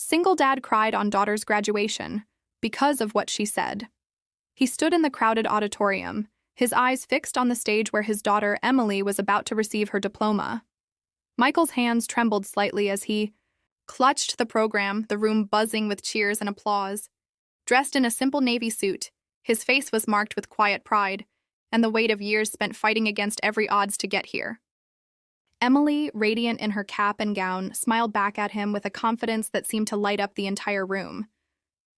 Single dad cried on daughter's graduation because of what she said. He stood in the crowded auditorium, his eyes fixed on the stage where his daughter Emily was about to receive her diploma. Michael's hands trembled slightly as he clutched the program, the room buzzing with cheers and applause. Dressed in a simple navy suit, his face was marked with quiet pride and the weight of years spent fighting against every odds to get here. Emily, radiant in her cap and gown, smiled back at him with a confidence that seemed to light up the entire room.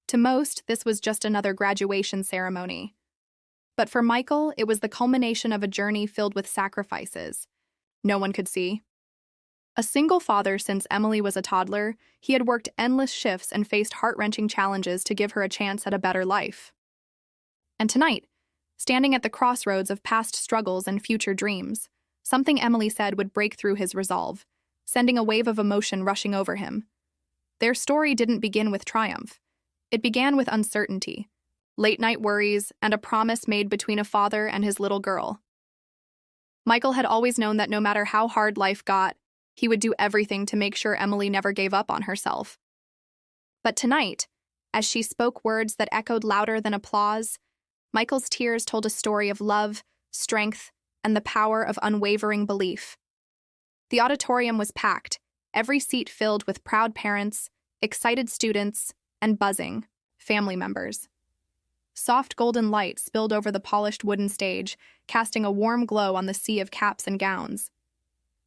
To most, this was just another graduation ceremony. But for Michael, it was the culmination of a journey filled with sacrifices no one could see. A single father since Emily was a toddler, he had worked endless shifts and faced heart-wrenching challenges to give her a chance at a better life. And tonight, standing at the crossroads of past struggles and future dreams, something Emily said would break through his resolve, sending a wave of emotion rushing over him. Their story didn't begin with triumph. It began with uncertainty, late-night worries, and a promise made between a father and his little girl. Michael had always known that no matter how hard life got, he would do everything to make sure Emily never gave up on herself. But tonight, as she spoke words that echoed louder than applause, Michael's tears told a story of love, strength, and the power of unwavering belief. The auditorium was packed, every seat filled with proud parents, excited students, and buzzing family members. Soft golden light spilled over the polished wooden stage, casting a warm glow on the sea of caps and gowns.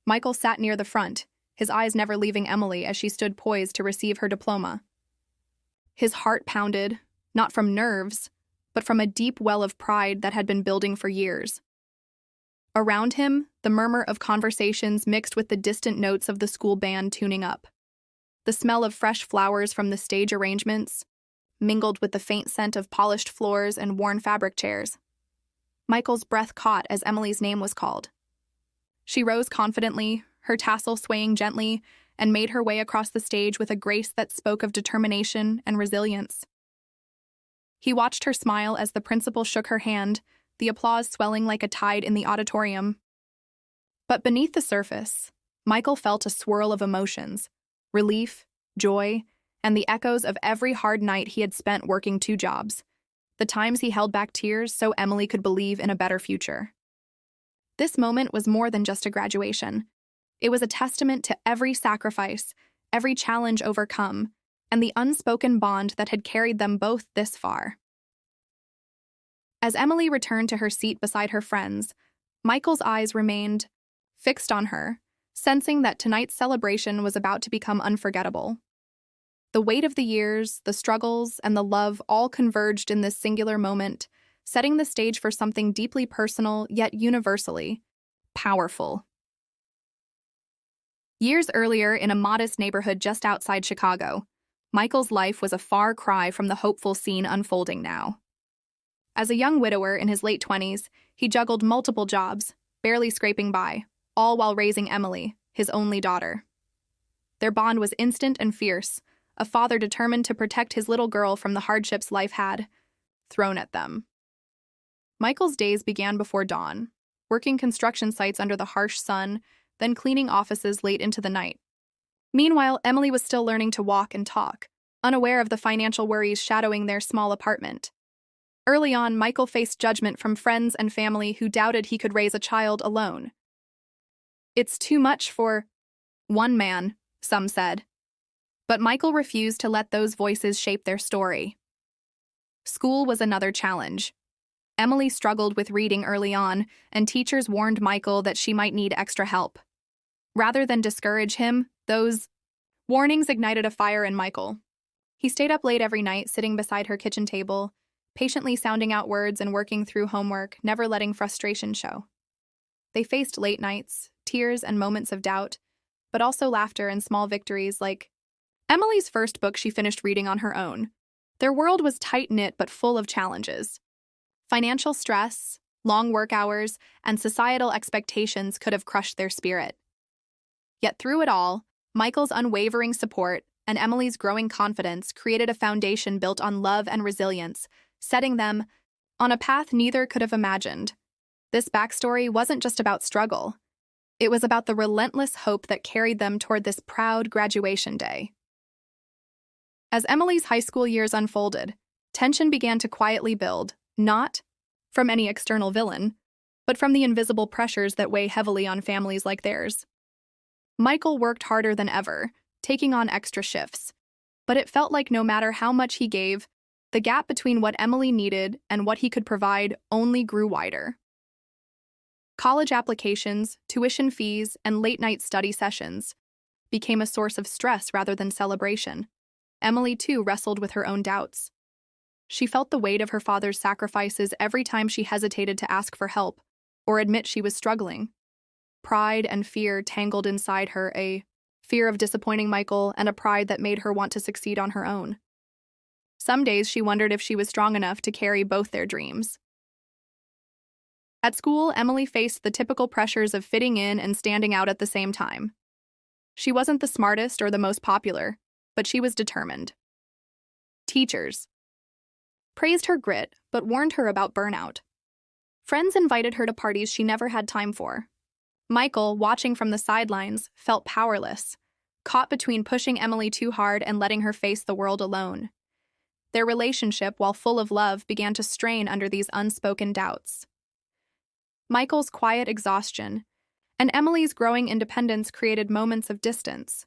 Michael sat near the front, his eyes never leaving Emily as she stood poised to receive her diploma. His heart pounded, not from nerves, but from a deep well of pride that had been building for years. Around him, the murmur of conversations mixed with the distant notes of the school band tuning up. The smell of fresh flowers from the stage arrangements mingled with the faint scent of polished floors and worn fabric chairs. Michael's breath caught as Emily's name was called. She rose confidently, her tassel swaying gently, and made her way across the stage with a grace that spoke of determination and resilience. He watched her smile as the principal shook her hand, the applause swelling like a tide in the auditorium. But beneath the surface, Michael felt a swirl of emotions, relief, joy, and the echoes of every hard night he had spent working 2 jobs, the times he held back tears so Emily could believe in a better future. This moment was more than just a graduation. It was a testament to every sacrifice, every challenge overcome, and the unspoken bond that had carried them both this far. As Emily returned to her seat beside her friends, Michael's eyes remained fixed on her, sensing that tonight's celebration was about to become unforgettable. The weight of the years, the struggles, and the love all converged in this singular moment, setting the stage for something deeply personal yet universally powerful. Years earlier, in a modest neighborhood just outside Chicago, Michael's life was a far cry from the hopeful scene unfolding now. As a young widower in his late 20s, he juggled multiple jobs, barely scraping by, all while raising Emily, his only daughter. Their bond was instant and fierce, a father determined to protect his little girl from the hardships life had thrown at them. Michael's days began before dawn, working construction sites under the harsh sun, then cleaning offices late into the night. Meanwhile, Emily was still learning to walk and talk, unaware of the financial worries shadowing their small apartment. Early on, Michael faced judgment from friends and family who doubted he could raise a child alone. "It's too much for one man," some said. But Michael refused to let those voices shape their story. School was another challenge. Emily struggled with reading early on, and teachers warned Michael that she might need extra help. Rather than discourage him, those warnings ignited a fire in Michael. He stayed up late every night, sitting beside her kitchen table, patiently sounding out words and working through homework, never letting frustration show. They faced late nights, tears and moments of doubt, but also laughter and small victories like Emily's first book she finished reading on her own. Their world was tight-knit but full of challenges. Financial stress, long work hours, and societal expectations could have crushed their spirit. Yet through it all, Michael's unwavering support and Emily's growing confidence created a foundation built on love and resilience, setting them on a path neither could have imagined. This backstory wasn't just about struggle. It was about the relentless hope that carried them toward this proud graduation day. As Emily's high school years unfolded, tension began to quietly build, not from any external villain, but from the invisible pressures that weigh heavily on families like theirs. Michael worked harder than ever, taking on extra shifts, but it felt like no matter how much he gave, the gap between what Emily needed and what he could provide only grew wider. College applications, tuition fees, and late-night study sessions became a source of stress rather than celebration. Emily, too, wrestled with her own doubts. She felt the weight of her father's sacrifices every time she hesitated to ask for help or admit she was struggling. Pride and fear tangled inside her, a fear of disappointing Michael and a pride that made her want to succeed on her own. Some days she wondered if she was strong enough to carry both their dreams. At school, Emily faced the typical pressures of fitting in and standing out at the same time. She wasn't the smartest or the most popular, but she was determined. Teachers praised her grit, but warned her about burnout. Friends invited her to parties she never had time for. Michael, watching from the sidelines, felt powerless, caught between pushing Emily too hard and letting her face the world alone. Their relationship, while full of love, began to strain under these unspoken doubts. Michael's quiet exhaustion and Emily's growing independence created moments of distance.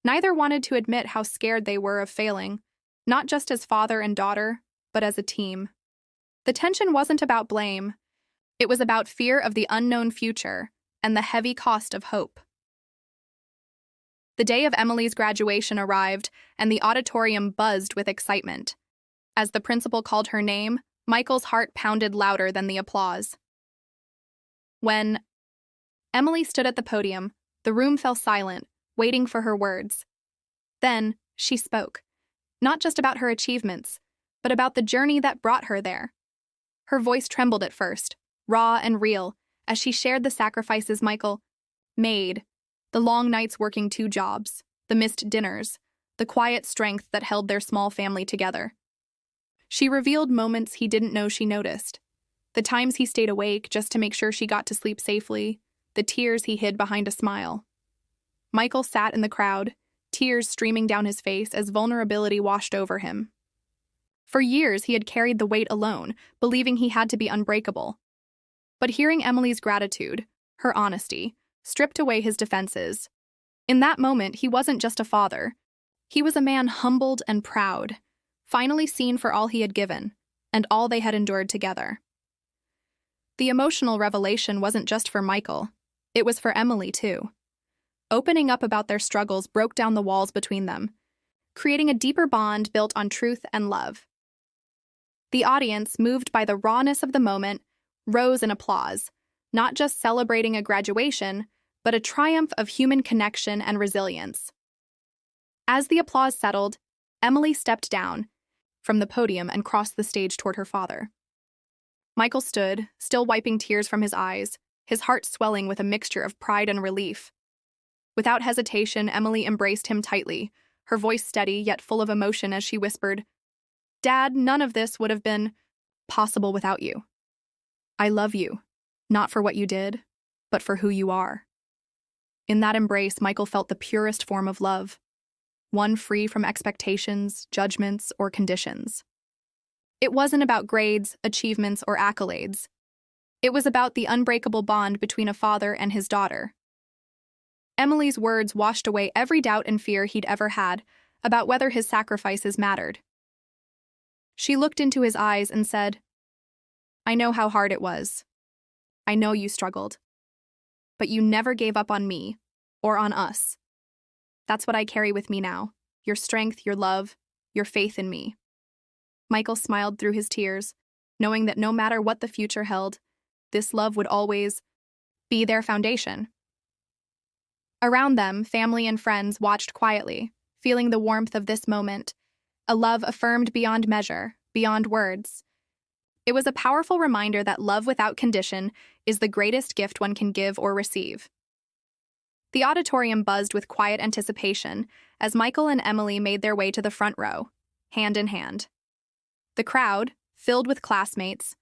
Neither wanted to admit how scared they were of failing, not just as father and daughter, but as a team. The tension wasn't about blame. It was about fear of the unknown future and the heavy cost of hope. The day of Emily's graduation arrived, and the auditorium buzzed with excitement. As the principal called her name, Michael's heart pounded louder than the applause. When Emily stood at the podium, the room fell silent, waiting for her words. Then she spoke, not just about her achievements, but about the journey that brought her there. Her voice trembled at first, raw and real, as she shared the sacrifices Michael made, the long nights working 2 jobs, the missed dinners, the quiet strength that held their small family together. She revealed moments he didn't know she noticed, the times he stayed awake just to make sure she got to sleep safely, the tears he hid behind a smile. Michael sat in the crowd, tears streaming down his face as vulnerability washed over him. For years, he had carried the weight alone, believing he had to be unbreakable. But hearing Emily's gratitude, her honesty, stripped away his defenses. In that moment, he wasn't just a father. He was a man humbled and proud, finally seen for all he had given, and all they had endured together. The emotional revelation wasn't just for Michael. It was for Emily, too. Opening up about their struggles broke down the walls between them, creating a deeper bond built on truth and love. The audience, moved by the rawness of the moment, rose in applause, not just celebrating a graduation, but a triumph of human connection and resilience. As the applause settled, Emily stepped down from the podium and crossed the stage toward her father. Michael stood, still wiping tears from his eyes, his heart swelling with a mixture of pride and relief. Without hesitation, Emily embraced him tightly, her voice steady yet full of emotion as she whispered, "Dad, none of this would have been possible without you. I love you, not for what you did, but for who you are." In that embrace, Michael felt the purest form of love, one free from expectations, judgments, or conditions. It wasn't about grades, achievements, or accolades. It was about the unbreakable bond between a father and his daughter. Emily's words washed away every doubt and fear he'd ever had about whether his sacrifices mattered. She looked into his eyes and said, "I know how hard it was. I know you struggled. But you never gave up on me, or on us. That's what I carry with me now, your strength, your love, your faith in me." Michael smiled through his tears, knowing that no matter what the future held, this love would always be their foundation. Around them, family and friends watched quietly, feeling the warmth of this moment, a love affirmed beyond measure, beyond words. It was a powerful reminder that love without condition is the greatest gift one can give or receive. The auditorium buzzed with quiet anticipation as Michael and Emily made their way to the front row, hand in hand. The crowd, filled with classmates,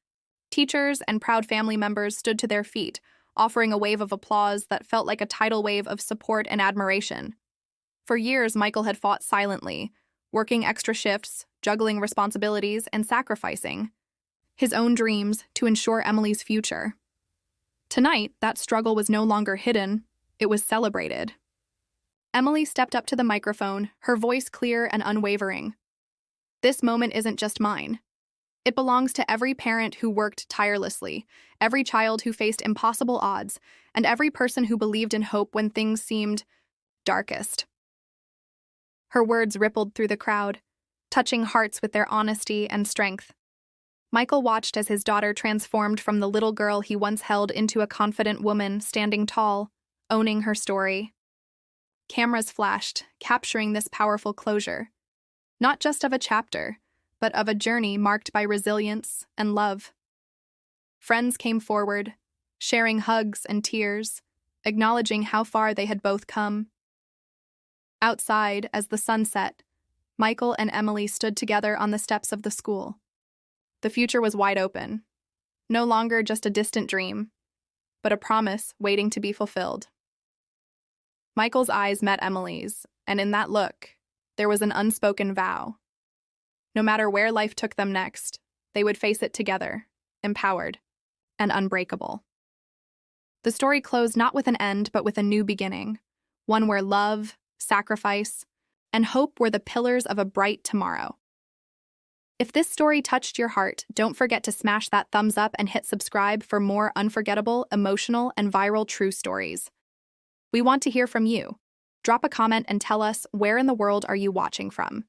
teachers, and proud family members, stood to their feet, offering a wave of applause that felt like a tidal wave of support and admiration. For years, Michael had fought silently, working extra shifts, juggling responsibilities, and sacrificing his own dreams to ensure Emily's future. Tonight, that struggle was no longer hidden, it was celebrated. Emily stepped up to the microphone, her voice clear and unwavering. This moment isn't just mine. It belongs to every parent who worked tirelessly, every child who faced impossible odds, and every person who believed in hope when things seemed darkest. Her words rippled through the crowd, touching hearts with their honesty and strength. Michael watched as his daughter transformed from the little girl he once held into a confident woman standing tall, owning her story. Cameras flashed, capturing this powerful closure, not just of a chapter, but of a journey marked by resilience and love. Friends came forward, sharing hugs and tears, acknowledging how far they had both come. Outside, as the sun set, Michael and Emily stood together on the steps of the school. The future was wide open, no longer just a distant dream, but a promise waiting to be fulfilled. Michael's eyes met Emily's, and in that look, there was an unspoken vow. No matter where life took them next, they would face it together, empowered and unbreakable. The story closed not with an end, but with a new beginning, one where love, sacrifice, and hope were the pillars of a bright tomorrow. If this story touched your heart, don't forget to smash that thumbs up and hit subscribe for more unforgettable, emotional, and viral true stories. We want to hear from you. Drop a comment and tell us, where in the world are you watching from?